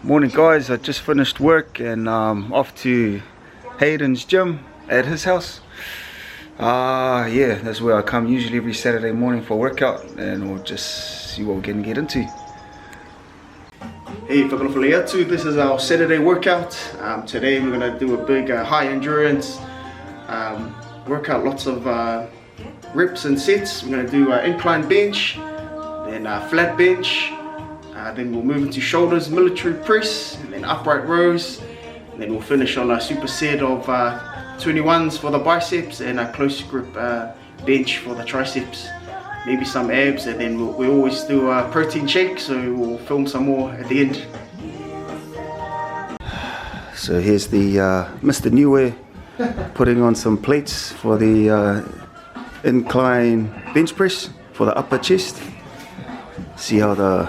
Morning guys, I just finished work and off to Hayden's gym at his house. Yeah, that's where I come usually every Saturday morning for a workout, and we'll just see what we're gonna get into. Hey, whakawhaliatu, this is our Saturday workout. Today we're gonna do a big high endurance workout, lots of reps and sets. We're gonna do incline bench, then flat bench. Then we'll move into shoulders, military press, and then upright rows. And then we'll finish on a superset of 21s for the biceps and a close grip bench for the triceps. Maybe some abs, and then we always do a protein shake, so we'll film some more at the end. So here's the Mr. Niue putting on some plates for the incline bench press for the upper chest. See how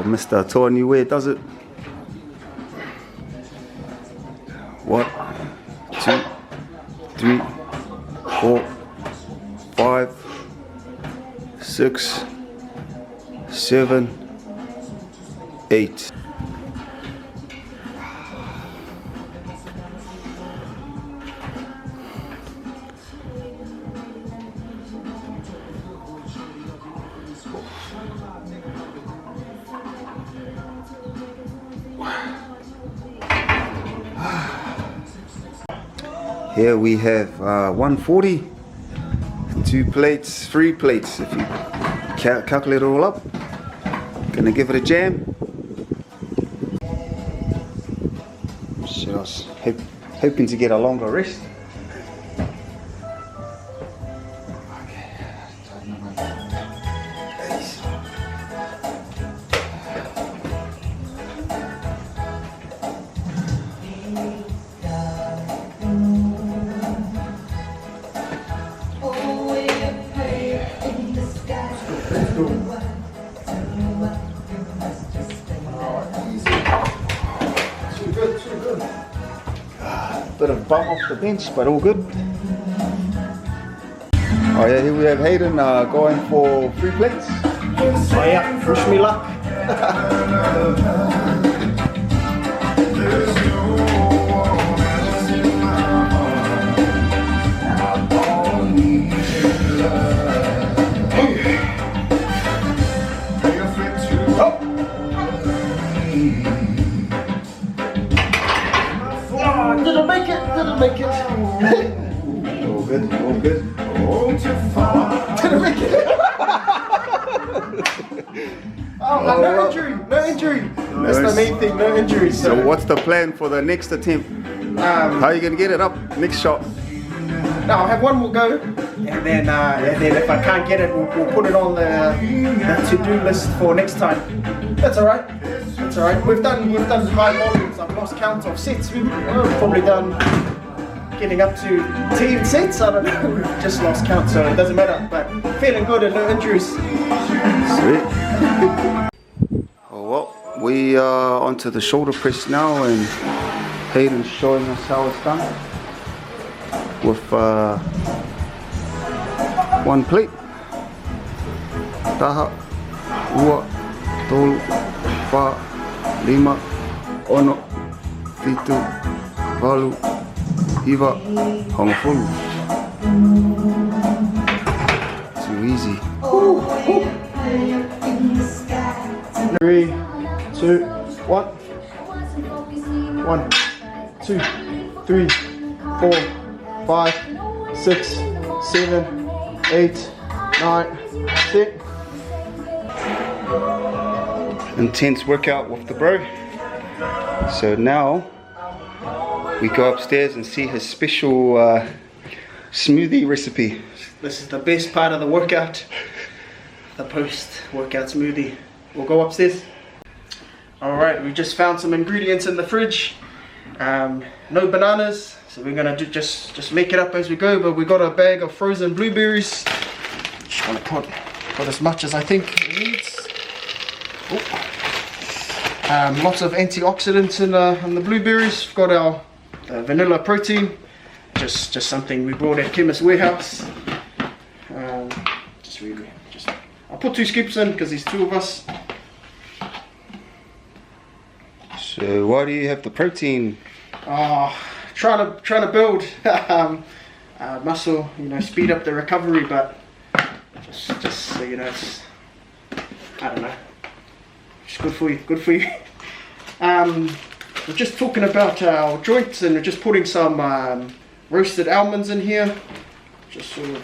Mr. Toa Niue does it. 1, 2, 3, 4, 5, 6, 7, 8. Here we have 140, 2 plates, 3 plates. If you calculate it all up, gonna give it a jam. So I was hoping to get a longer rest. Bit of bum off the bench, but all good. Oh yeah, here we have Hayden going for 3 plates. Oh yeah, wish me luck. Didn't make it. All good, all good. Didn't make it. No injury. That's the main thing, no injuries. So what's the plan for the next attempt? How are you gonna get it up? Next shot? No, I'll have one more go, and then if I can't get it, we'll put it on the to-do list for next time. That's all right. That's all right. We've done high volumes. I've lost count of sets. We've probably done getting up to 10 sets. I don't know. We've just lost count, so it doesn't matter. But feeling good and no injuries. Sweet. Oh well, we are onto the shoulder press now, and Hayden's showing us how it's done with 1 plate. Taha, ua, tolu, pa, 5, 6, 7, 8, 9, honofulu. Too easy. 3, 2, 1. 1, 2, 3, 4, 5, 6, 7, 8, 9, 10. Intense workout with the bro. So now we go upstairs and see his special smoothie recipe. This is the best part of the workout, the post-workout smoothie. We'll go upstairs. Alright, we just found some ingredients in the fridge. No bananas, so we're gonna just make it up as we go, but we got a bag of frozen blueberries. Just want to put as much as I think it needs. Lots of antioxidants in the blueberries. We've got our vanilla protein, just something we bought at Chemist Warehouse. I'll put 2 scoops in because there's 2 of us. So why do you have the protein? Trying to build muscle, you know, speed up the recovery, but just you know, it's, I don't know, it's good for you, good for you. We're just talking about our joints, and we're just putting some roasted almonds in here, just sort of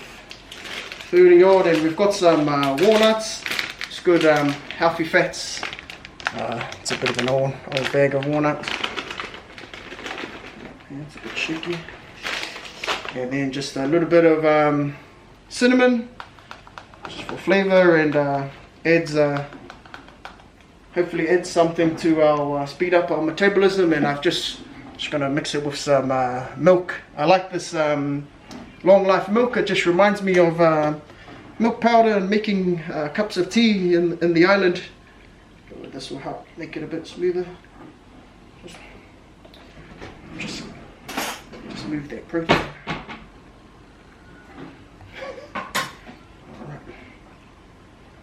30 odd, and we've got some walnuts. It's good healthy fats. It's a bit of an old bag of walnuts. Yeah, it's a bit shaky. And then just a little bit of cinnamon, just for flavor, and adds hopefully adds something to our speed up our metabolism. And I've just gonna mix it with some milk. I like this long life milk. It just reminds me of milk powder and making cups of tea in the island. This will help make it a bit smoother. Just move that protein. Alright.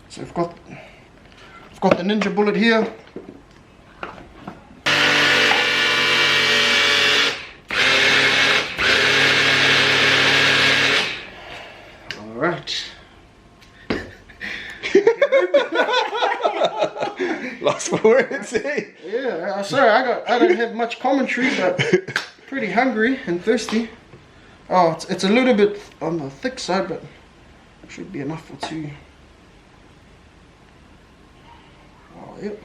So I've got the Ninja Bullet here. Alright. Lost for words, eh? Yeah, sorry, I don't have much commentary, but pretty hungry and thirsty. Oh, it's a little bit on the thick side, but should be enough for two. Oh, yep.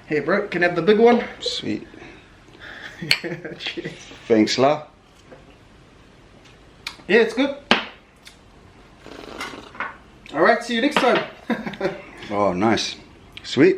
Hey, bro, can I have the big one? Sweet. Yeah, cheers. Thanks, La. Yeah, it's good. Alright, see you next time. Oh, nice. Sweet.